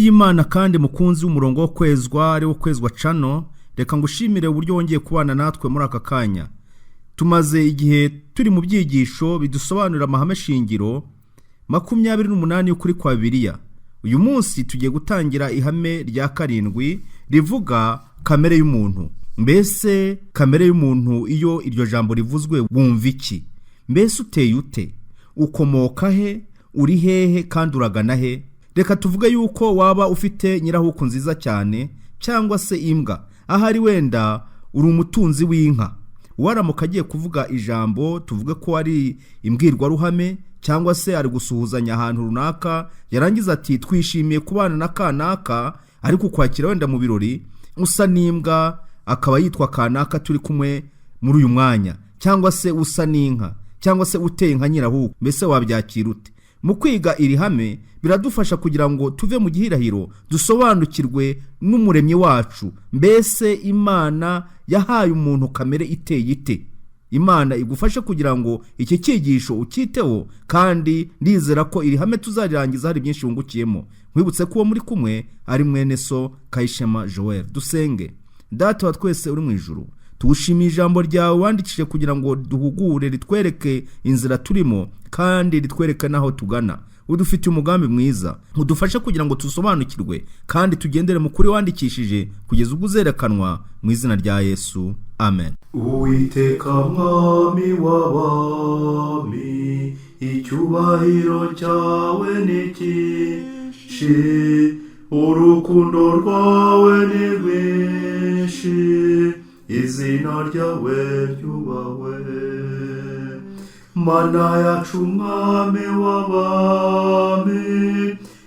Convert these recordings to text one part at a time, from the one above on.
y'Imana kandi mukunzi w'umurongo wo kwezwa ari wo kwezwa cano, reka ngushimire uburyo wongeye kubana natwe muri aka kanya. Tumaze igihe turi mu byigisho bidusobanurira amahame shingiro 28 y'ukuri kwa Bibiliya. Uyu munsi tugiye gutangira ihame rya 7 rivuga kamere y'umuntu. Mbese kamere y'umuntu iyo iryo jambo rivuzwe wumva iki? Mbese uteye ute? Ukomoka he? Uri hehe kandi uragana he? Reka tuvuge yuko waba ufite nyirahuku nziza cyane cyangwa se imbwa. Ahari wenda uri umutunzi w'inka. Waramuka agiye kuvuga ijambo, tuvuge ko ari imbwirwaruhame cyangwa se ari gusuhuzanya ahantu runaka, yarangiza ati twishimiye kubana na kanaka, ariko kwakira wenda mu birori usa n'imbwa akaba yitwa kanaka turi kumwe muri uyu mwanya, cyangwa se usa n'inka, cyangwa se uteye nka nyirahuku. Mbese wabyakira ute? Mu kwiga iri hame biradufasha kugira ngo tuve mu gihirahiro dusobanukirwe n'umuremyi wacu. Mbese Imana yahaye umuntu kamere iteye ite? Imana igufashe kugira ngo iki cyigisho ukiteho, kandi ndizera ko iri hame tuzarirangiza hari byinshi wungukiyemo. Nkwibutse ko muri kumwe ari mwene so KAYISHEMA Joel. Dusenge. Data wa twese uri mu ijuru, tugushimiye ijambo ryawe wandikishije kugira ngo duhugure, ritwereke inzira turimo kandi ritwereke naho tugana. Udufite umugambi mwiza, udufashe kugira ngo tusobanukirwe kandi tugendere mu kuri wandikishije kugeza ubwo uzerekanwa mu izina rya Yesu. Amen. Uwiteka mwami w'abami, icyubahiro cyawe ni cyinshi, urukundo rwawe ni rwinshi, izina ryawe ryubahwe. Mana yacu mwami w'abami,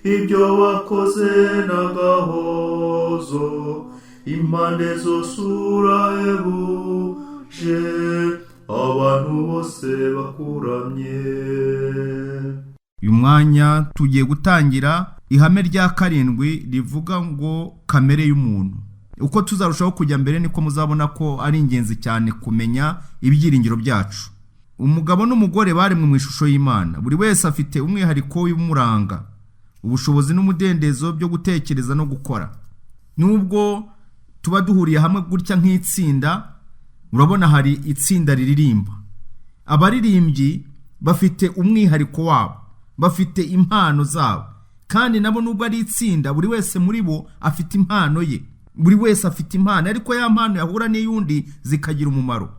ibyo wakoze n'agahozo, impande zose urahebuje, abantu bose bakuramye. Uyu mwanya tugiye gutangira ihame rya 7 rivuga ngo kamere y'umuntu. Uko tuzarushaho kujya mbere niko muzabona ko ari ingenzi cyane kumenya ibyiringiro byacu. Umugabo n'umugore bari mu ishusho y'Imana. Buri wese afite umwihariko w'umuranga, ubushobozi n'umudendezo byo gutekereza no gukora. Nubwo tuba duhuriye hamwe gutya nk'itsinda, urabona hari itsinda riririmba. Abaririmbyi bafite umwihariko wabo, bafite impano zabo, kandi nabo nubwo ari itsinda, buri wese muri bo afite impano ye. Buri wese afite impano, ariko ya mpano yahura n'iyundi zikagira umumaro.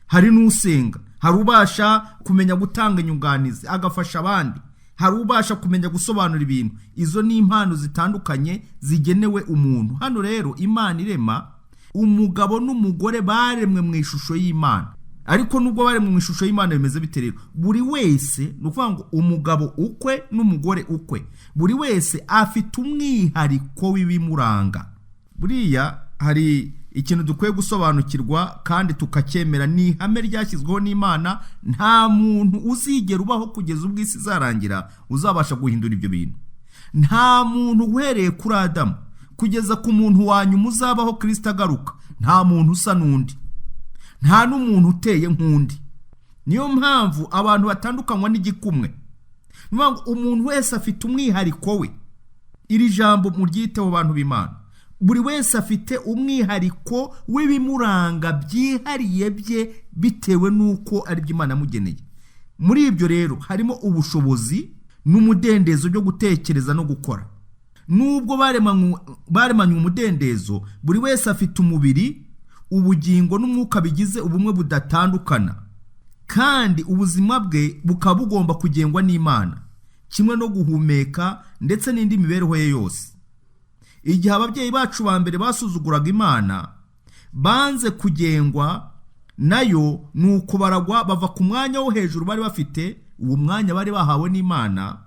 Hari n'usenga, hari ubasha kumenya gutanga inyunganizi agafasha abandi, hari ubasha kumenya gusobanura ibintu. Izo ni impano zitandukanye zigenewe umuntu. Hano rero Imana irema umugabo n'umugore baremwe mu ishusho y'Imana. Ariko nubwo baremwe mu ishusho y'Imana bimeze bite rero? Buri wese, nukuvuga ngo umugabo ukwe n'umugore ukwe, buri wese afite umwihariko w'ibimuranga. Buriya hari ikintu dukwiye gusobanukirwa kandi tukacyemera, ni ihame ryashyizweho n'Imana. Nta muntu uzigera ubaho kugeza ubwo isi izarangira uzabasha guhindura ibyo bintu. Nta muntu uhereye kuri Adamu kugeza ku muntu wanyuma uzabaho Kristo agaruka, nta muntu usa n'undi, nta n'umuntu uteye nk'undi. Niyo mpamvu abantu batandukanywa n'igikumwe. Umuntu wese afite umwihariko we. Iri jambo muryiteho abantu b'Imana. Buri wese afite umwihariko w'ibimuranga byihariye bye bitewe n'uko ari byo Imana yamugeneye. Muri ibyo rero harimo ubushobozi n'umudendezo byo gutekereza no gukora. Nubwo baremanywe umudendezo, buri wese afite umubiri, ubugingo n'umwuka bigize ubumwe budatandukana, kandi ubuzima bwe bukaba bugomba kugengwa n'Imana, kimwe no guhumeka ndetse n'indi mibereho ye yose. Igihe ababyeyi bacu ba mbere basuzuguraga Imana, banze kugengwa nayo, nuko baragwa bava ku mwanya wo hejuru bari bafite. Uwo mwanya bari bahawe n'Imana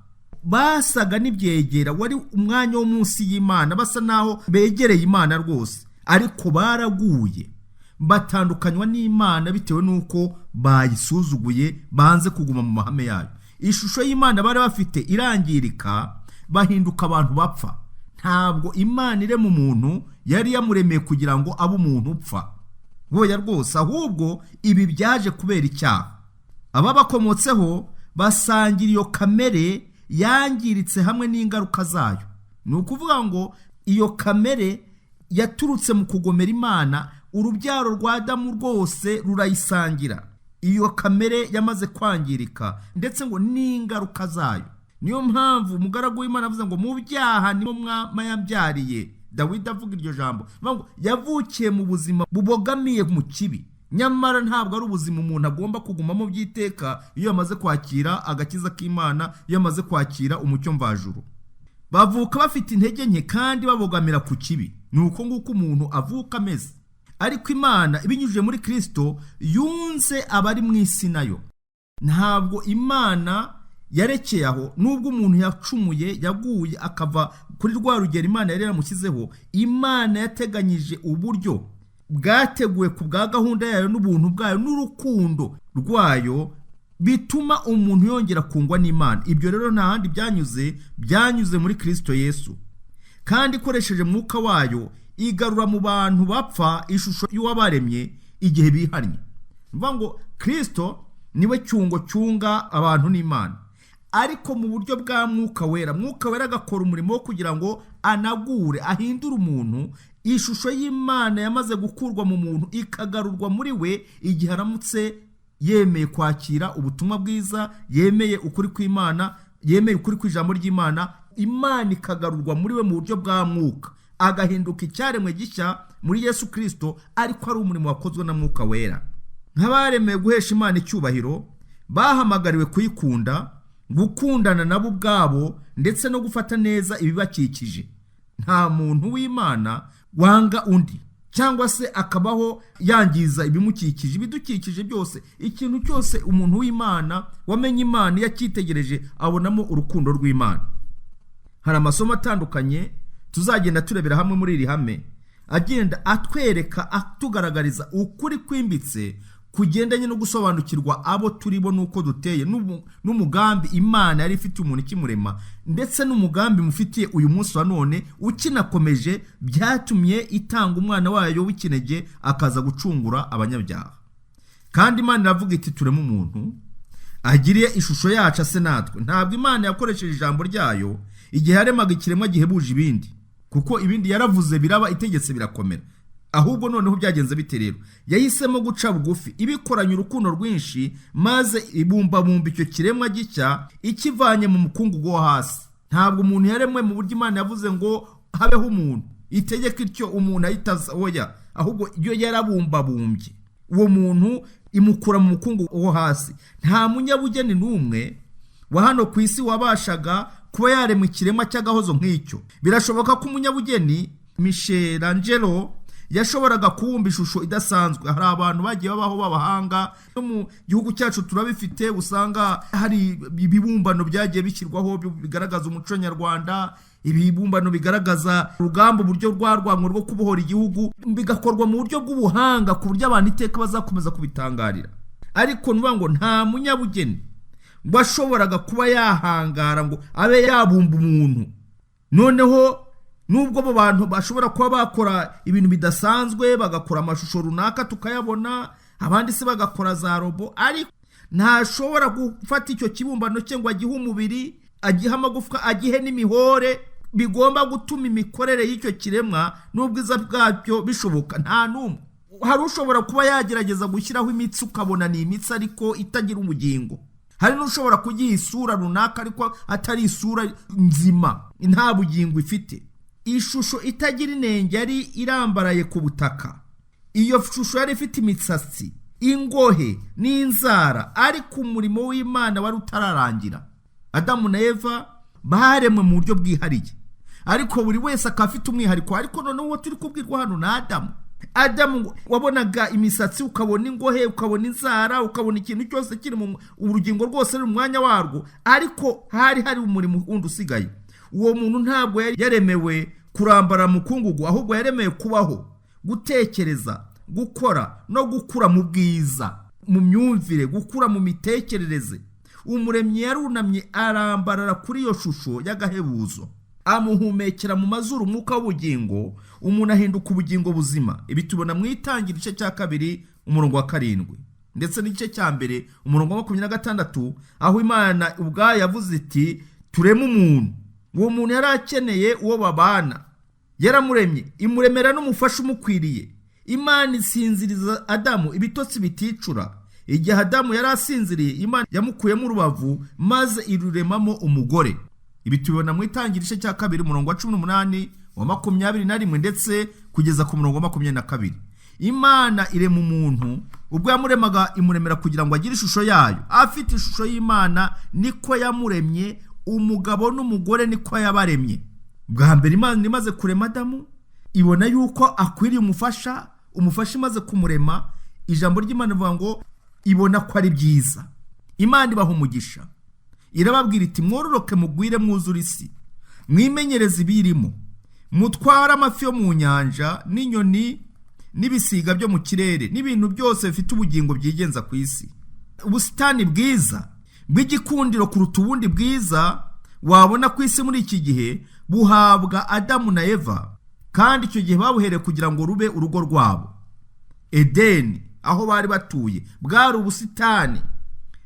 basaga n'ibyegera, wari umwanya wo munsi y'Imana, basa naho begereye Imana rwose, ariko baraguye, batandukanywa n'Imana bitewe n'uko bayisuzuguye, banze kuguma mu mahame yayo. Ishusho y'Imana bari bafite irangirika, bahinduka abantu bapfa. Ntabwo Imana irema umuntu yari yamuremeye kugira ngo abe umuntu upfa, boya rwose, ahubwo ibi byaje kubera icyaha. Aba bakomotseho basangira iyo kamere yangiritse hamwe n'ingaruka zayo. ni ukuvuga ngo iyo kamere yaturutse mu kugomera Imana, urubyaro rwa Adamu rwose rurayisangira. Iyo kamere yamaze kwangirika ndetse ngo n'ingaruka zayo. Niyo mpamvu umugaragu w'Imana avuze ngo mu byaha niho mwama yabyariye. Dawidi avuga iryo jambo, ngo yavukiye mu buzima bubogamiye mu kibi, nyamara ntabwo ari ubuzima umuntu agomba kugumamo by'iteka iyo yamaze kwakira agakiza k'Imana, iyo yamaze kwakira umucyo mvajuru. Bavuka bafite intege nke kandi babogamira ku kibi. Ni uko nguko umuntu avuka ameze. Ariko Imana ibinyujije muri Kristo yunze abari mu isi nayo. Ntabwo Imana yarekeye aho, nubwo umuntu yacumuye yaguye akava kuri rwa rugero Imana yari yaramushyizeho. Imana yateganyije uburyo bwateguwe ku bwa gahunda yayo n'ubuntu bwayo n'urukundo rwayo bituma umuntu yongera kungwa n'Imana. Ibyo rero nta handi byanyuze muri Kristo Yesu, kandi ikoresheje mwuka wayo igarura mu bantu bapfa ishusho y'uwabaremye igihe bihannye. Mvuga ngo Kristo niwe cyunga abantu n'Imana, ariko mu buryo bwa mwuka wera. Mwuka wera agakora umurimo wo kugira ngo anagure, ahindure umuntu. Ishusho y'Imana yamaze gukurwa mu muntu ikagarurwa muri we igihe aramutse yemeye kwakira ubutumwa bwiza, yemeye ukuri kw'Imana, yemeye ukuri kw'ijambo ry'Imana. Imana ikagarurwa muri we mu buryo bwa mwuka, agahinduka icyaremwe gishya muri Yesu Kristo, ariko ari umurimo wakozwe na mwuka wera. Nk'abaremeye guhesha Imana icyubahiro, bahamagariwe kuyikunda, gukundana nabo ubwabo ndetse no gufata neza ibibakikije. Nta muntu w'Imana wanga undi cyangwa se akabaho yangiza ibimukikije, ibidukikije byose. Ikintu cyose umuntu w'Imana wamenye Imana yacyitegereje abonamo urukundo rw'Imana. Hari amasomo atandukanye tuzagenda turebera hamwe muri iri hame, agenda atwereka, atugaragariza ukuri kwimbitse kugendanye no gusobanukirwa abo turibo nuko duteye, n'umugambi Imana yari ifitiye umuntu ikimurema, ndetse n'umugambi mufitiye uyu munsi wa none ukinakomeje, byatumye itanga umwana wayo w'ikinege akaza gucungura abanyabyaha. Kandi Imana iravuga iti tureme umuntu agiriye ishusho yacu ase natwe. Ntabwo Imana yakoresheje ijambo ryayo igihe yaremaga ikiremwa gihebuje ibindi, kuko ibindi yaravuze biraba, itegetse birakomera. Ahubwo noneho byagenze bite rero? Yahisemo guca bugufi ibikoranye urukundo rwinshi, maze ibumbabumba icyo kiremwa gishya ikivanye mu mukungugu wo hasi. Ntabwo umuntu yaremwe mu buryo Imana yavuze ngo habeho umuntu, itegeka ityo umuntu ahitaza oya, ahubwo iyo yarabumbabumbye uwo muntu imukura mu mukungugu wo hasi. Nta munyabugeni n'umwe wa hano ku isi wabashaga kuba yaremwa ikiremwa cy'agahozo nk'icyo. Birashoboka ko umunyabugeni Michelangelo yashoboraga kubumba ishusho idasanzwe. Hari abantu bagiye babaho b'abahanga no mu gihugu cyacu turabifite, usanga hari ibibumbano byagiye bishyirwaho bigaragaza umuco nyarwanda, ibibumbano bigaragaza urugamba, uburyo rwarwanwe rwo kubohora igihugu, bigakorwa mu buryo bw'ubuhanga ku buryo abantu iteka bazakomeza kubitangarira. Ariko nuvuga ngo nta munyabugeni washoboraga kuba yahangara ngo abe yabumba umuntu. Noneho nubwo abo bantu bashobora kuba bakora ibintu bidasanzwe, bagakora amashusho runaka tukayabona, abandi se bagakora za robo, ariko ntashobora gufata icyo kibumbano cye ngo agihe umubiri, agihe amagufwa, agihe n'imihore bigomba gutuma imikorere y'icyo kiremwa n'ubwiza bwacyo bishoboka. Nta n'umwe. Hari ushobora kuba yagerageza gushyiraho imitsi ukabona ni imitsi ariko itagira ubugingo. Hari n'ushobora kugiha isura runaka ariko atari isura nzima, nta bugingo ifite. Ishusho itagira inenge yari irambaraye ku butaka. Iyo shusho yari ifite imitsatsi, ingohe n'inzara, ariko umurimo w'Imana wari utararangira. Adamu na Eva baremwe mu buryo bwihariye, ariko buri wese akafite umwihariko. Ariko noneho uwo turi kubwirwa hano na Adamu wabonaga imisatsi, ukabona ingohe, ukabona inzara, ukabona ikintu cyose kiri mu urugingo rwose ruri mu mwanya warwo, ariko hari umurimo wundi usigaye. Uwo muntu ntabwo yari yaremewe kurambara mu kungugu, ahubwo yaremewe kubaho, gutekereza, gukora no gukura mu bwiza, mu myumvire, gukura mu mitekerereze. Umuremyi yarunamye arambarara kuri iyo shusho y'agahebuzo, amuhumekera mu mazuru umwuka w'ubugingo, umuntu ahinduka ubugingo buzima. Ibi tubona mu Itangira igice cya 2 umurongo wa 7, ndetse n'igice cya 1 umurongo wa 26, aho Imana ubwayo yavuze iti tureme umuntu uwo muntu yari akeneye uwo babana. Yaramuremye, imuremera n'umufasha umukwiriye. Imana isinziriza Adamu ibitotsi biticura. Igihe Adamu yari asinziriye, Imana yamukuyemo urubavu maze iruremamo umugore. Ibi tubibona mu itangirisho cya 2 umurongo wa 18 wa 21 ndetse kugeza ku murongo wa 22. Imana irema umuntu, ubwo yamuremaga imuremera kugira ngo agire ishusho yayo. Afite ishusho y'Imana niko yamuremye, umugabo n'umugore niko yabaremye. Bwa mbere Imana imaze kurema Adamu, ibona yuko akwiriye umufasha imaze kumurema. Ijambo ry'Imana rivuga ngo ibona ko ari byiza. Imana ibaha umugisha, irababwira iti mwororoke mugwire mwuzure isi, mwimenyereze ibirimo, mutware amafi yo mu nyanja n'inyoni n'ibisiga byo mu kirere n'ibintu byose bifite ubugingo byigenza ku isi. Ubusitani bwiza bw'igikundiro kuruta ubundi bwiza wabona ku isi muri iki gihe buhabwa Adamu na Eva, kandi icyo gihe babuhereye kugira ngo rube urugo rwabo. Edeni, aho bari batuye, bwari ubusitani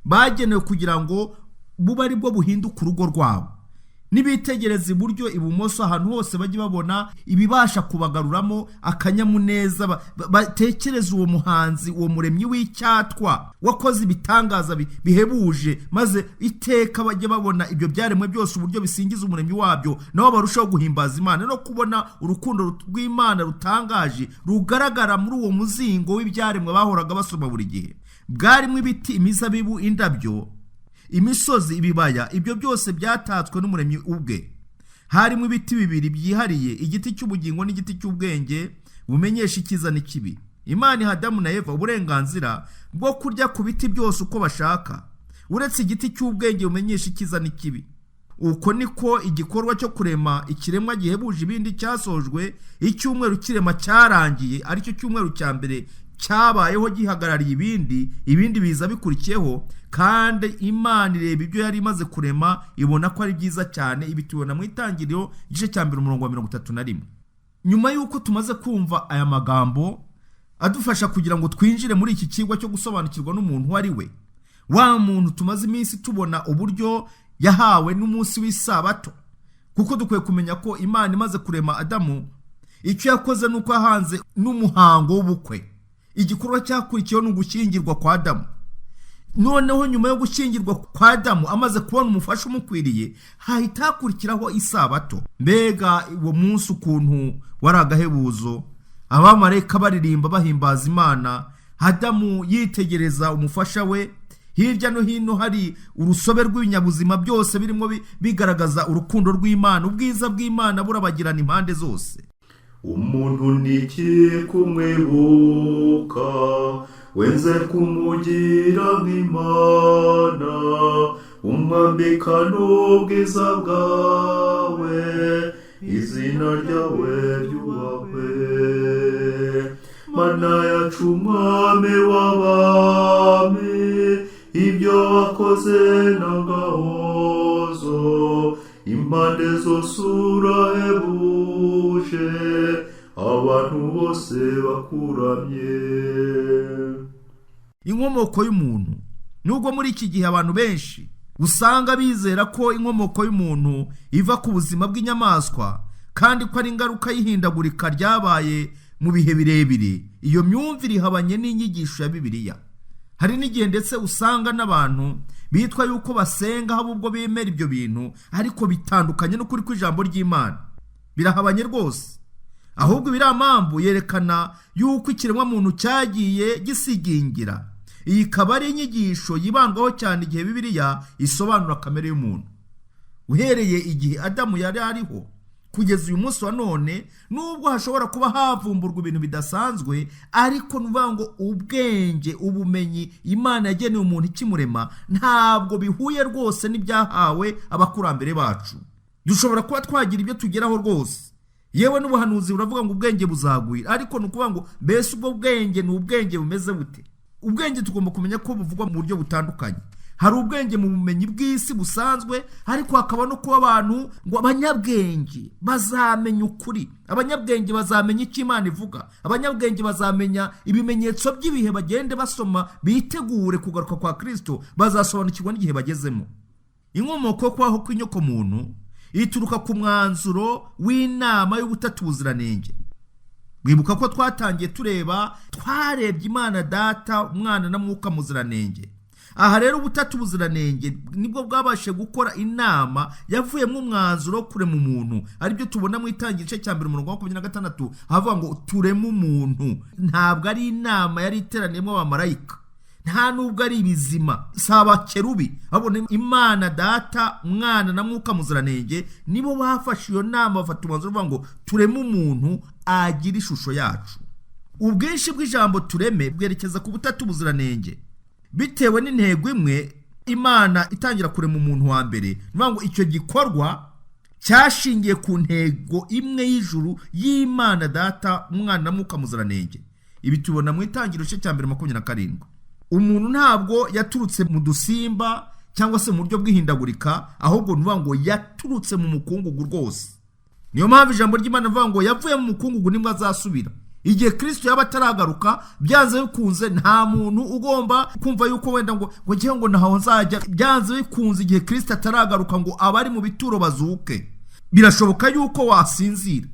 bagenewe kugira ngo bube ari bwo buhinduka urugo rwabo. Nibitegereza iburyo ibumoso, ahantu hose bajye babona ibibasha kubagaruramo akanyamuneza, batekereza uwo muhanzi, uwo muremyi w'icyatwa wakoze ibitangaza bihebuje, maze iteka bajye babona ibyo byaremwe byose uburyo bisingiza umuremyi wabyo, nabo barushaho guhimbaza Imana no kubona urukundo rw'Imana rutangaje rugaragara muri uwo muzingo w'ibyaremwe bahoraga basoma buri gihe. Bwarimo ibiti, imizabibu, indabyo, imisozi, ibibaya, ibyo byose byatatswe n'umuremyi ubwe. Harimo ibiti bibiri byihariye, igiti cy'ubugingo n'igiti cy'ubwenge bumenyesha icyiza n'ikibi. Imana iha Adamu na Eva uburenganzira bwo kurya ku biti byose uko bashaka, uretse igiti cy'ubwenge bumenyesha icyiza n'ikibi. Uko niko igikorwa cyo kurema ikiremwa gihebuje ibindi cyasojwe. Icyumweru kirema cyarangiye, aricyo cyumweru cya mbere cyabayeho gihagarariye ibindi biza bikurikiyeho, kandi Imana ireba ibyo yari imaze kurema ibona ko ari byiza cyane. Ibi tubona mu itangiriro igice cya 2 umurongo wa 31. Nyuma y'uko tumaze kumva aya magambo adufasha kugira ngo twinjire muri iki kigwa cyo gusobanukirwa n'umuntu ari we, wa muntu tumaze iminsi tubona uburyo yahawe n'umunsi w'isabato, kuko dukwiye kumenya ko Imana imaze kurema Adamu, icyo yakoze nuko yahanze n'umuhango w'ubukwe. Igikorwa cyakurikiyeho ni ugushyingirwa kwa Adamu. Noneho nyuma yo gushyingirwa kwa Adamu, amaze kubona umufasha umukwiriye, hahita hakurikiraho isabato. Mbega uwo munsi ukuntu wari agahebuzo, abamarayika baririmba bahimbaza Imana, Adamu yitegereza umufasha we. Hirya no hino hari urusobe rw'ibinyabuzima byose birimo bigaragaza urukundo rw'Imana, ubwiza bw'Imana burabagirana impande zose. Umuntu niki kumwibuka, wenze kumugira nk'Imana, umwambika n'ubwiza bwawe, izina ryawe ryubahwe. Mana yacu Mwami w'abami, ibyo wakoze n'agahozo, impande zose urahebuje, abantu bose bakuramye. Inkomoko y'umuntu. Nubwo muri iki gihe abantu benshi usanga bizera ko inkomoko y'umuntu iva ku buzima bw'inyamaswa, kandi ko ari ingaruka y'ihindagurika ryabaye mu bihe birebire, iyo myumvire ihabanye n'inyigisho ya Bibiliya. Hari n'igihe ndetse usanga n'abantu bitwa yuko basenga ahubwo bemera ibyo bintu, ariko bitandukanye n'ukuri kw'ijambo ry'Imana. Birahabanye rwose. Ahubwo biramambu yerekana yuko ikiremwa muntu cyagiye gisigingira. Iyi ikaba ari inyigisho yibandwaho cyane igihe Bibiliya isobanura kamere y'umuntu. Uhereye igihe Adamu yari ariho kugeza uyu munsi wa none, nubwo hashobora kuba havumburwa ibintu bidasanzwe, ariko nuvuga ngo ubwenge, ubumenyi Imana yageneye umuntu ikimurema ntabwo bihuye rwose n'ibyahawe abakurambere bacu. Dushobora kuba twagira ibyo tugeraho rwose, yewe n'ubuhanuzi buravuga ngo ubwenge buzagwira, ariko nukuvuga ngo mbese ubwo bwenge ni ubwenge bumeze bute? Ubwenge tugomba kumenya ko buvugwa mu buryo butandukanye. Hari ubwenge mu bumenyi bw'isi busanzwe, ariko hakaba no kuba abantu ngo abanyabwenge bazamenya ukuri, abanyabwenge bazamenya icyo Imana ivuga, abanyabwenge bazamenya ibimenyetso by'ibihe bagende basoma, bitegure kugaruka kwa Kristo, bazasobanukirwa n'igihe bagezemo. Inkomoko yo kwaho kw'inyoko muntu ituruka ku mwanzuro w'inama y'ubutatu buziranenge. Mwibuka ko twatangiye twarebye Imana Data, Umwana na Mwuka Muziranenge. Aha rero ubutatu buziranenge nibwo bwabashe gukora inama yavuyemo umwanzuro kurema umuntu, aribyo tubona mu itangiye cya 1:26 havuga ngo turema umuntu. Ntabwo ari inama yari iteraniyemo abamarayika, nta nubwo ari ibizima, saba kerubi. Abone Imana Data, Umwana na Mwuka Muziranenge nibo bafashe iyo nama, bafata umwanzuro bavuga ngo turema umuntu agira ishusho yacu. Ubwinshi bw'ijambo tureme bwerekeza ku butatu buziranenge. Bitewe n'intego imwe, Imana itangira kurema umuntu wa mbere. Nivuga ngo icyo gikorwa cyashingiye ku ntego imwe y'ijuru y'Imana Data, Umwana na Mwuka Muziranenge. Ibi tubona mu itangiriro cya 2:27. Umuntu ntabwo yaturutse mu dusimba cyangwa se mu buryo bw'ihindagurika, ahubwo nivuga ngo yaturutse mu mukungugu rwose. Niyo mpamvu ijambo ry'Imana rivuga ngo yavuye mu mukungugu nimwe azasubira. Igihe Kristo yaba ataragaruka, byanze bikunze nta muntu ugomba kumva yuko wenda ngo ngiye ngo naho nzajya. Byanze bikunze igihe Kristo ataragaruka ngo abari mu bituro bazuke. Birashoboka yuko wasinzira,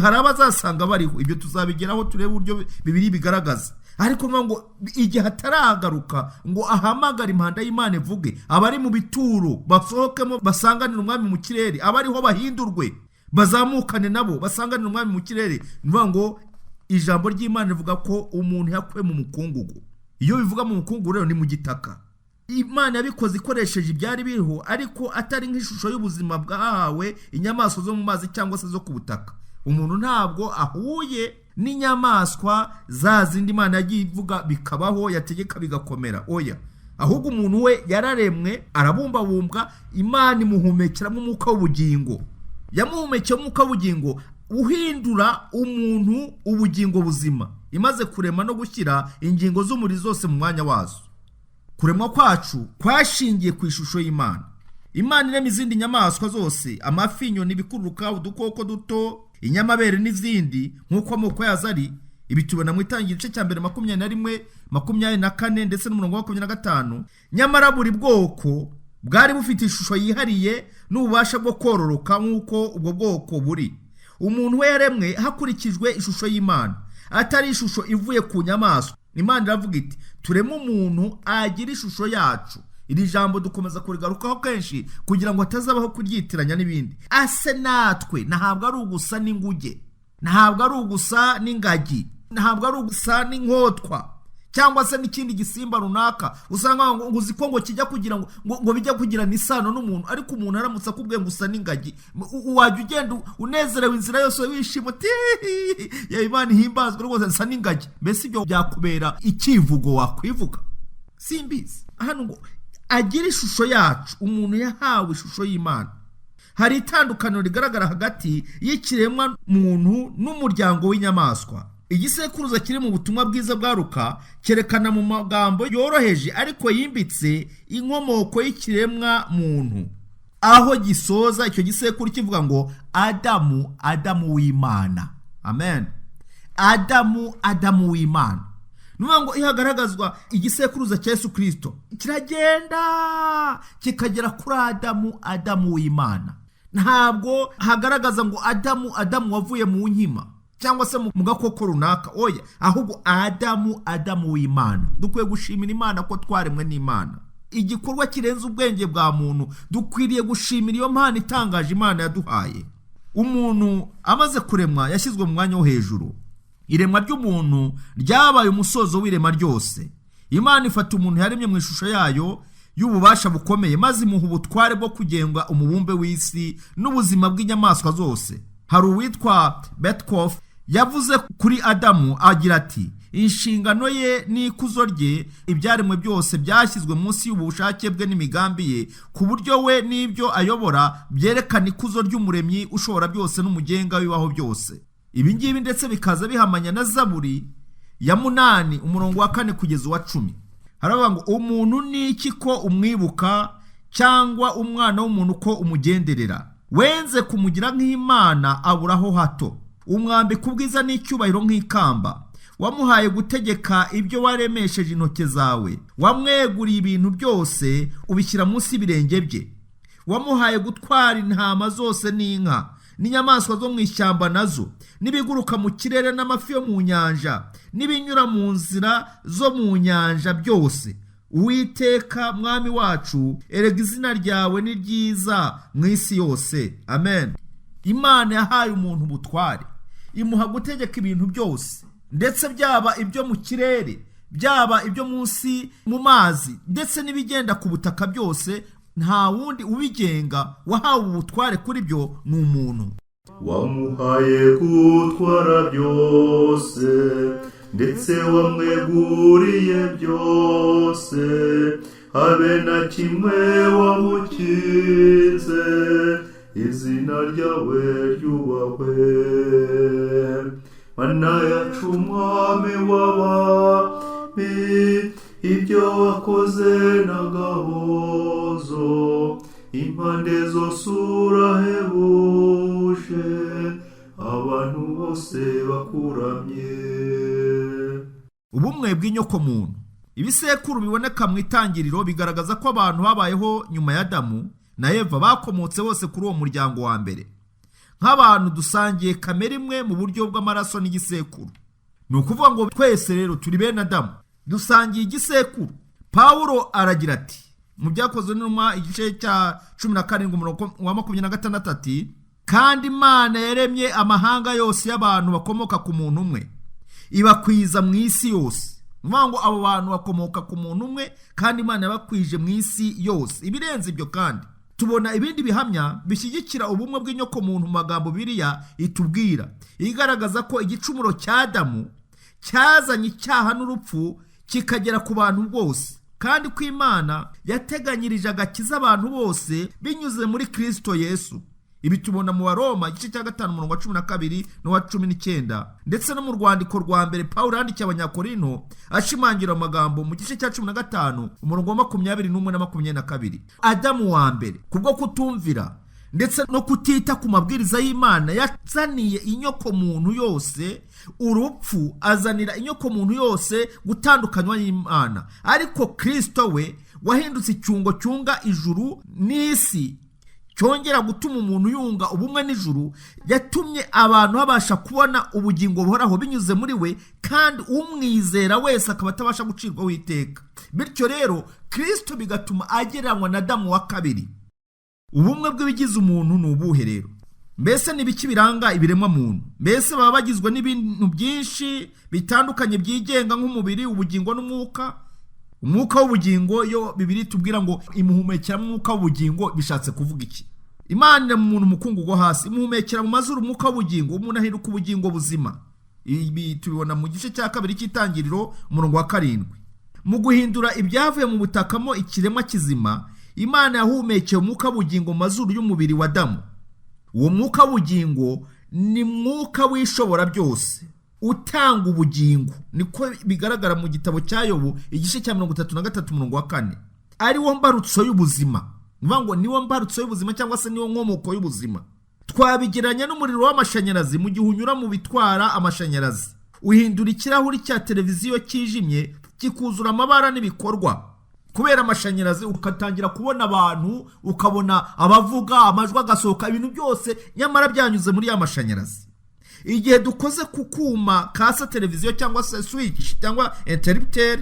hari abazasanga bariho. Ibyo tuzabigeraho turebe uburyo Bibiliya bigaragaza. Ariko ngo igihe ataragaruka ngo ahamagara impanda y'Imana ivuge, abari mu bituro basohokemo basanganira umwami mu kirere, abariho bahindurwe bazamukane nabo basanganira umwami mu kirere. Nivuga ngo ijambo ry'Imana rivuga ko umuntu yakuwe mu mukungugu. Iyo bivuga mu mukungugu rero ni mu gitaka. Imana yabikoze ikoresheje ibyari biriho, ariko atari nk'ishusho y'ubuzima bwahawe inyamaswa zo mu mazi cyangwa se zo ku butaka. Umuntu ntabwo ahuye n'inyamaswa za zindi Imana yagiye ivuga bikabaho, yategeka bigakomera. Oya, ahubwo umuntu we yararemwe, arabumbabumbwa, Imana imuhumekeramo umwuka w'ubugingo. Yamuhumekeye umwuka w'ubugingo uhindura umuntu ubugingo buzima, imaze kurema no gushyira ingingo z'umubiri zose mu mwanya wazo. Kuremwa kwacu kwashingiye ku ishusho y'Imana. Imana irema izindi nyamaswa zose, amafi, inyoni, ibikururuka, udukoko duto, inyamabere n'izindi nk'uko amoko yazo ari. Ibi tubona mu itangiriro cya 21, 24 ndetse n'25. Nyamara buri bwoko bwari bufite ishusho yihariye n'ububasha bwo kororoka nk'uko ubwo bwoko buri. Umuntu we yaremwe hakurikijwe ishusho y'Imana, atari ishusho ivuye ku nyamaswa. Imana iravuga iti tureme umuntu agira ishusho yacu. Iri jambo dukomeza kurigarukaho kenshi kugira ngo atazabaho kuryitiranya n'ibindi. Ase natwe ntabwo ari ugusa n'inguge, ntabwo ari ugusa n'ingagi, ntabwo ari ugusa n'inkotwa cyangwa se n'ikindi gisimba runaka. Usanga ngo uziko ngo kijya kugira ngo bijya kugira nisano n'umuntu, ariko umuntu aramutse akubwiye ngo usa n'ingagi, wajya ugenda unezerewe inzira yose wishima uti ya Imana ihimbazwe rwose nsa n'ingagi. Mbese ibyo byakubera ikivugo wakwivuga? Simbizi. Hano ngo agira ishusho yacu. Umuntu yahawe ishusho y'Imana. Hari itandukaniro rigaragara hagati y'ikiremwa muntu n'umuryango w'inyamaswa. Igisekuruza kiri mu butumwa bwiza bwa Luka cyerekana mu magambo yoroheje ariko yimbitse inkomoko y'ikiremwa muntu, aho gisoza icyo gisekuru kivuga ngo Adamu w'Imana. Amen. Adamu w'Imana. Nuvuga ngo ihagaragazwa igisekuruza cya Yesu Kristo kiragenda kikagera kuri Adamu w'Imana. Ntabwo hagaragaza ngo Adamu wavuye mu nkima cyangwa se mu gakoko runaka. Oya, ahubwo Adamu w'Imana. Dukwiye gushimira Imana ko twaremwe n'Imana. Igikorwa kirenze ubwenge bwa muntu. Dukwiriye gushimira iyo mpano itangaje Imana yaduhaye. Umuntu amaze kuremwa yashyizwe mu mwanya wo hejuru. Iremwa ry'umuntu ryabaye umusozo w'irema ryose. Imana ifata umuntu yaremye mu ishusho yayo y'ububasha bukomeye, maze imuha ubutware bwo kugenga umubumbe w'isi n'ubuzima bw'inyamaswa zose. Hari uwitwa Betkoff yavuze kuri Adamu agira ati inshingano ye n'ikuzo rye ibyaremwe byose byashyizwe munsi y'ubushake bwe n'imigambi ye, ku buryo we n'ibyo ayobora byerekana ikuzo ry'umuremyi ushobora byose n'umugenga w'ibaho byose. Ibi ngibi ndetse bikaza bihamanya na Zaburi ya 8 umurongo wa 4 kugeza wa 10. Haravuga ngo umuntu ni iki ko umwibuka, cyangwa umwana w'umuntu ko umugenderera? Wenze kumugira nk'Imana aburaho hato. Umwambika ubwiza n'icyubahiro nk'ikamba. Wamuhaye gutegeka ibyo waremesheje intoke zawe. Wamweguriye ibintu byose ubishyira munsi y'ibirenge bye. wamuhaye gutwara intama zose n'inka n'inyamaswa zo mu ishyamba nazo n'ibiguruka mu kirere n'amafi yo mu nyanja n'ibinyura mu nzira zo mu nyanja byose. Uwiteka mwami wacu, erega izina ryawe ni ryiza mu isi yose. Amen. Imana yahaye umuntu ubutware, imuha gutegeka ibintu byose, ndetse byaba ibyo mu kirere, byaba ibyo munsi mu mazi, ndetse n'ibigenda ku butaka byose. Nta wundi ubigenga, wahawe ubutware kuri byo ni umuntu. Wamuhaye gutwara byose, ndetse wamweguriye byose, habe na kimwe wamukinze, izina ryawe ryubahwe. Mana yacu mwami w'abami, ibyo wakoze n'agahozo, impande zose urahebuje, abantu bose bakuramye. Ubumwe bw'inyokomuntu. Ibisekuru biboneka mu itangiriro bigaragaza ko abantu babayeho nyuma ya Adamu na Eva bakomotse bose kuri uwo muryango wa mbere. Nk'abantu dusangiye kamere imwe mu buryo bw'amaraso n'igisekuru. Ni ukuvuga ngo twese rero turi bene Adamu, dusangiye igisekuru. Pawulo aragira ati mu Byakozwe n'Intumwa igice cya 17:26 ati, kandi Imana yaremye amahanga yose y'abantu bakomoka ku muntu umwe, ibakwiza mu isi yose. Nuvuga ngo abo bantu bakomoka ku muntu umwe, kandi Imana yabakwije mu isi yose. Ibirenze ibyo kandi tubona ibindi bihamya bishyigikira ubumwe bw'inyokomuntu mu magambo Bibiliya itubwira, igaragaza ko igicumuro cya Adamu cyazanye icyaha n'urupfu kikagera ku bantu bose, kandi ko Imana yateganyirije agakiza abantu bose binyuze muri Kristo Yesu. Ibi tubona mu Baroma igice cya 5:12 n'uwa 19, ndetse no mu rwandiko rwa mbere Pawulo yandikiye Abanyakorinto ashimangira amagambo mu gice cya 15:21 na 22. Adamu wa mbere kubwo kutumvira ndetse no kutita ku mabwiriza y'Imana yazaniye inyokomuntu yose urupfu, azanira inyokomuntu yose gutandukanywa n'Imana. Ariko Kristo we wahindutse icyungo cyunga ijuru n'isi, cyongera gutuma umuntu yunga ubumwe n'ijuru, yatumye abantu babasha kubona ubugingo buhoraho binyuze muri we, kandi umwizera wese akaba atabasha gucirwaho iteka. Bityo rero Kristo bigatuma agereranywa na Adamu wa kabiri. Ubumwe bw'ibigize umuntu ni ubuhe rero? Mbese ni biki biranga ibiremwa muntu? Mbese baba bagizwe n'ibintu byinshi bitandukanye byigenga nk'umubiri, ubugingo n'umwuka? Umwuka w'ubugingo, yo Bibiliya tubwira ngo imuhumekera mu mwuka w'ubugingo, bishatse kuvuga iki? Imana mu muntu mukungugo hasi imuhumekera mu mazuru umwuka w'ubugingo, umuntu ahinduka ubugingo buzima. Ibi tubibona mu gice cya 2 cy'itangiriro 7. Mu guhindura ibyavuye mu butakamo ikiremwa kizima, Imana yahumekeye umwuka w'ubugingo mu mazuru y'umubiri wa Adamu. Uwo mwuka w'ubugingo ni mwuka w'ishobora byose, utanga ubugingo. Niko bigaragara mu gitabo cya Yobu igice cya 33:4. Ari wo mbarutso y'ubuzima. Nuvuga ngo niwo mbarutso y'ubuzima, cyangwa se niwo nkomoko y'ubuzima. Twabigiranya n'umuriro w'amashanyarazi mu gihe unyura mu bitwara amashanyarazi. Uhindura ikirahuri cya televiziyo kijimye kikuzura amabara n'ibikorwa. Kubera amashanyarazi ukatangira kubona abantu, ukabona abavuga, amajwi agasohoka, ibintu byose nyamara byanyuze muri ya mashanyarazi. Igihe dukoze ku kuma kasa televiziyo cyangwa se switch cyangwa interrupter,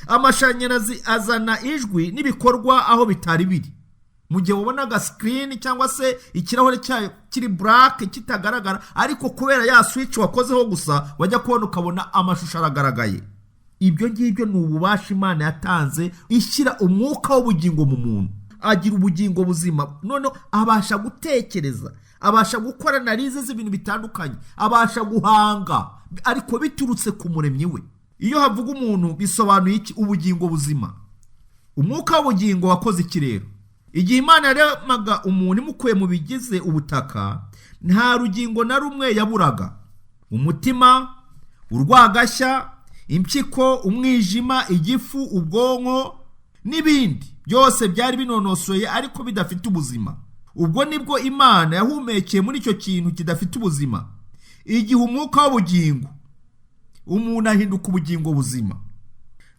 amashanyarazi azana ijwi n'ibikorwa aho bitari biri. Mu gihe ubona ga screen cyangwa se ikirahure cyayo kiri black kitagaragara, ariko kubera ya switch wakozeho gusa wajya kubona ukabona amashusho aragaragaye. Ibyo ngibyo ni ububasha Imana yatanze ishyira umwuka w'ubugingo mu muntu, agira ubugingo buzima. None abasha gutekereza, abasha gukora analize z'ibintu bitandukanye, abasha guhanga, ariko biturutse ku muremyi we. Iyo havuga umuntu bisobanuye iki? Ubugingo buzima. Umwuka w'ubugingo wakoze iki rero? Igihe Imana yaremaga umuntu imukuye mu bigize ubutaka, nta rugingo na rumwe yaburaga. Umutima, urwagashya, impyiko, umwijima, igifu, ubwonko n'ibindi byose byari binonosoye ariko bidafite ubuzima. Ubwo nibwo Imana yahumekeye muri icyo kintu kidafite ubuzima. Igihe umwuka w'ubugingo, umuntu ahinduka ubugingo buzima.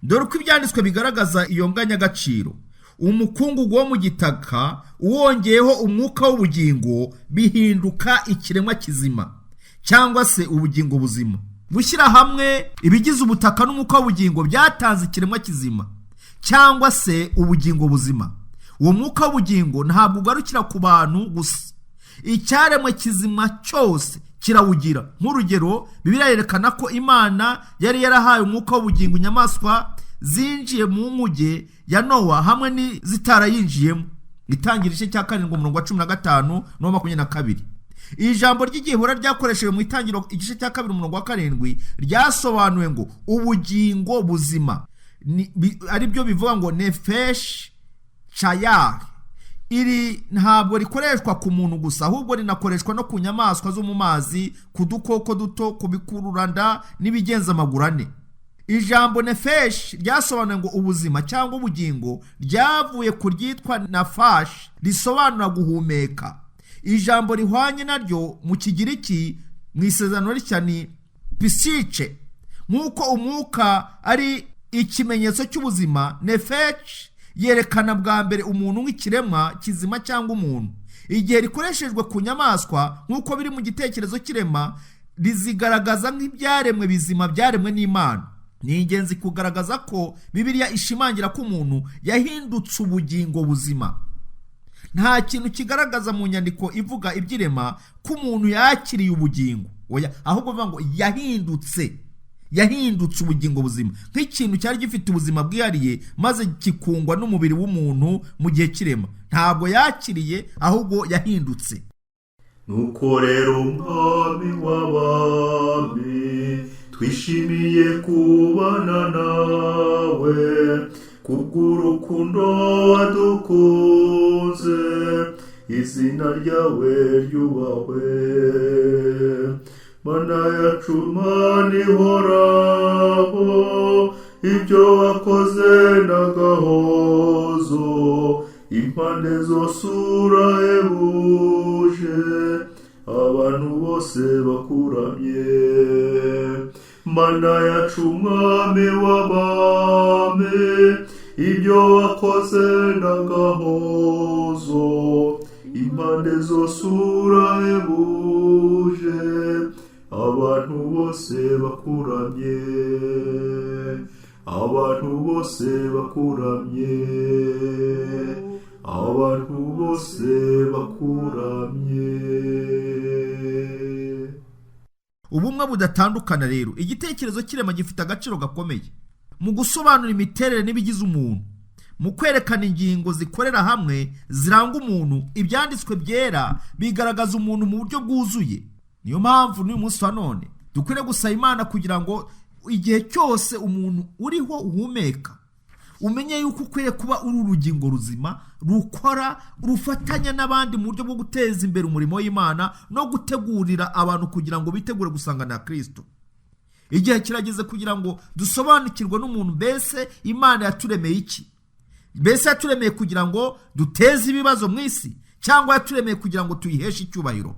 Dore uko ibyanditswe bigaragaza iyo nganyagaciro. umukungugu wo mu gitaka uwongeyeho umwuka w'ubugingo bihinduka ikiremwa kizima cyangwa se ubugingo buzima. Gushyira hamwe ibigize ubutaka n'umwuka w'ubugingo byatanze ikiremwa kizima cyangwa se ubugingo buzima. Uwo mwuka w'ubugingo ntabwo ugarukira ku bantu gusa, icyaremwe kizima cyose kirawugira. Nk'urugero, Bibiliya yerekana ko Imana yari yarahaye umwuka w'ubugingo inyamaswa zinjiye mu nkuge ya Nowa hamwe n'izitarayinjiyemo. Itangira igice cya 7:15 no 22. Ijambo ry'igihura ryakoresheje mu itangiro igice cya 2:7 ryasobanuwe ngo ubugingo buzima, ari byo bivuga ngo nefesh chayar. Iri ntabwo rikoreshwa ku muntu gusa, ahubwo rinakoreshwa no ku nyamaswa zo mu mazi, ku dukoko duto, ku bikururanda n'ibigenza amaguru ane. Ijambo nefesh ryasobanuye ngo ubuzima cyangwa ubugingo ryavuye ku ryitwa nafash risobanura guhumeka. Ijambo rihwanye naryo mu Kigiriki mu Isezerano rishya ni psyche. Nk'uko umwuka ari ikimenyetso cy'ubuzima, nefesh yerekana bwa mbere umuntu nk'ikiremwa kizima cyangwa umuntu. Igihe rikoreshejwe ku nyamaswa nk'uko biri mu gitekerezo kirema, rizigaragaza nk'ibyaremwe bizima byaremwe n'Imana. Ni ingenzi kugaragaza ko Bibiliya ishimangira ko umuntu yahindutse ubugingo buzima. Nta kintu kigaragaza mu nyandiko ivuga ibyirema ko umuntu yakiriye ubugingo, ahubwo bivuga ngo yahindutse ubugingo buzima, nk'ikintu cyari gifite ubuzima bwihariye maze kikungwa n'umubiri w'umuntu mu gihe kirema. Ntabwo yakiriye, ahubwo yahindutse. Nuko rero Mwami w'abami, twishimiye kubana nawe kubw'urukundo wadukunze, izina ryawe ryubahwe. Mana yacu, Mana ihoraho, ibyo wakoze n'agahozo, impande zose urahebuje, abantu bose bakuramye. Mana yacu, Mwami w'abami, ibyo wakoze n'agahozo, impande zose urahebuje, abantu bose bakuramye, abantu bose bakuramye, abantu bose bakuramye. Ubumwe budatandukana rero, igitekerezo kirema gifite agaciro gakomeye mu gusobanura imiterere n'ibigize umuntu, mu kwerekana ingingo zikorera hamwe ziranga umuntu. Ibyanditswe byera bigaragaza umuntu mu buryo bwuzuye. Niyo mpamvu n'uyu munsi wa none dukwiriye gusaba Imana kugira ngo igihe cyose umuntu uriho uhumeka, umenye yuko ukwiye kuba uri urugingo ruzima, rukora, rufatanya n'abandi mu buryo bwo guteza imbere umurimo w'Imana no gutegurira abantu kugira ngo bitegure gusangana na Kristo. Igihe kirageze kugira ngo dusobanukirwe n'umuntu. Mbese Imana yaturemeye iki? Mbese yaturemeye kugira ngo duteze ibibazo mu isi, cyangwa yaturemeye kugira ngo tuyiheshe icyubahiro?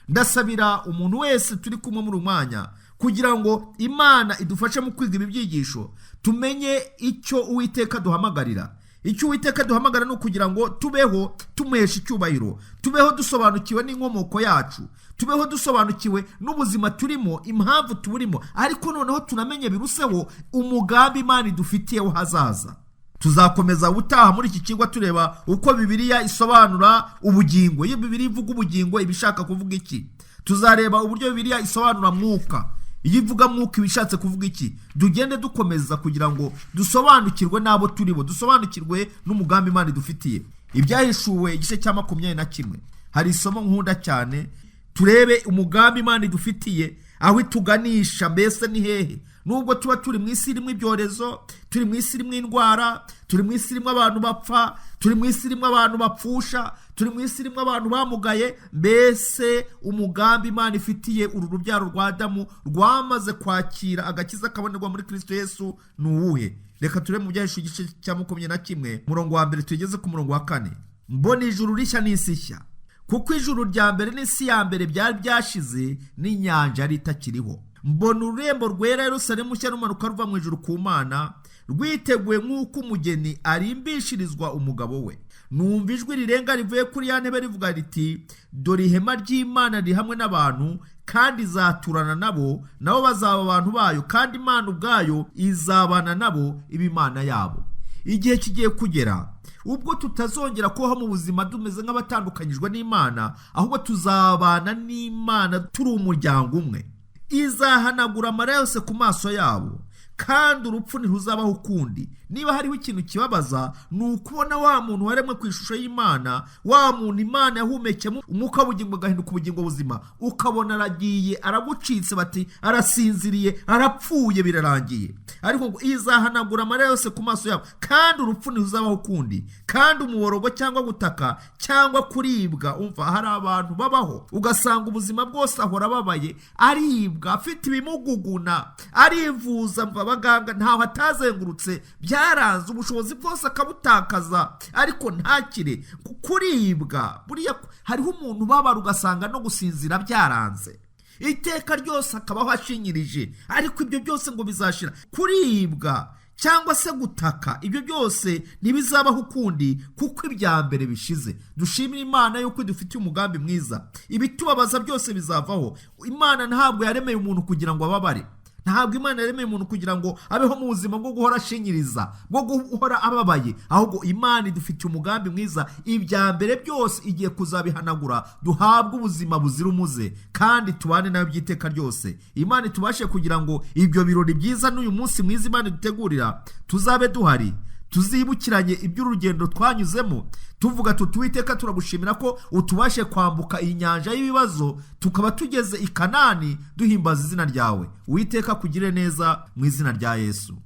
Ndasabira umuntu wese turi kumwe muri umwanya kugira ngo Imana idufashe mu kwiga ibi byigisho, tumenye icyo Uwiteka duhamagarira. Icyo Uwiteka duhamagara ni ukugira ngo tubeho tumuhesha icyubahiro, tubeho dusobanukiwe n'inkomoko yacu, tubeho dusobanukiwe n'ubuzima turimo, impamvu tuburimo, ariko noneho tunamenye biruseho umugambi Imana idufitiyeho hazaza. Tuzakomeza ubutaha muri iki kigwa tureba uko Bibiliya isobanura ubugingo. Iyo Bibiliya ivuga ubugingo ibishaka kuvuga iki? Tuzareba uburyo Bibiliya isobanura mwuka. Iyo ivuga mwuka ibishatse kuvuga iki? Tugende dukomeza kugira ngo dusobanukirwe n'abo turibo, dusobanukirwe n'umugambi Imana idufitiye. Ibyahishuwe igice cya 21 hari isomo nkunda cyane, turebe umugambi Imana idufitiye, aho ituganisha. Mbese ni hehe? Nubwo tuba turi mu isi irimo ibyorezo, turi mu isi irimo indwara, turi mu isi irimo abantu bapfa, turi mu isi irimo abantu bapfusha, turi mu isi irimo abantu bamugaye, mbese umugambi Imana ifitiye uru rubyaro rwa Adamu rwamaze kwakira agakiza kabonerwa muri Kristo Yesu ni uwuhe? Reka turebe mu Byahishuwe igice cya 21 murongo wa 1 tugeze ku murongo wa 4. Mbona ijuru rishya n'isi nshya, kuko ijuru rya mbere n'isi ya mbere byari byashize, n'inyanja yari itakiriho. mbona ururembo rwera Yerusalemu mushya rumanuka ruva mu ijuru ku Mana, rwiteguye nk'uko umugeni arimbishirizwa umugabo we. Numva ijwi rirenga rivuye kuri ya ntebe rivuga riti, dore ihema ry'Imana riri hamwe n'abantu, kandi izaturana nabo, nabo bazaba abantu bayo, kandi Imana ubwayo izabana nabo, iba Imana yabo. Igihe kigiye kugera ubwo tutazongera kubaho mu buzima tumeze nk'abatandukanyijwe n'Imana, ahubwo tuzabana n'Imana turi umuryango umwe. Izahanagura amarira yose ku maso yabo, kandi urupfu ntiruzabaho ukundi. Niba hariho ikintu kibabaza, ni ukubona wa muntu waremwe ku ishusho y'Imana, wa muntu Imana yahumekemo umwuka w'ubugingo agahinduka ubugingo buzima, ukabona aragiye, aragucitse, bati arasinziriye, arapfuye, birarangiye. Ariko ngo izahanagura amarira yose ku maso yabo, kandi urupfu ntiruzabaho ukundi, kandi umuborogo cyangwa gutaka cyangwa kuribwa. Umva, hari abantu babaho ugasanga ubuzima bwose ahora ababaye, aribwa, afite ibimuguguna, arivuza, mva abaganga ntaho atazengurutse, byaranze ubushobozi bwose akabutakaza, ariko ntakire. Kuribwa, buriya hariho umuntu babara ugasanga no gusinzira byaranze, iteka ryose akabaho ashinyirije, ariko ibyo byose ngo bizashira. Kuribwa cyangwa se gutaka, ibyo byose ntibizabaho ukundi, kuko ibya mbere bishize. Dushimire Imana yuko idufitiye umugambi mwiza. Ibitubabaza byose bizavaho. Imana ntabwo yaremeye umuntu kugira ngo ababare, ntabwo Imana yaremeye umuntu kugira ngo abeho mu buzima bwo guhora ashinyiriza, bwo guhora ababaye, ahubwo Imana idufitiye umugambi mwiza. Ibya mbere byose igiye kuzabihanagura, duhabwe ubuzima buzira umuze, kandi tubane nayo by'iteka ryose. Imana itubashe kugira ngo ibyo birori byiza n'uyu munsi mwiza Imana idutegurira tuzabe duhari, tuzibukiranye iby'urugendo twanyuzemo, tuvuga tuti Uwiteka turagushimira ko utubashe kwambuka iyi nyanja y'ibibazo, tukaba tugeze i Kanani duhimbaza izina ryawe. Uwiteka kugire neza mu izina rya Yesu.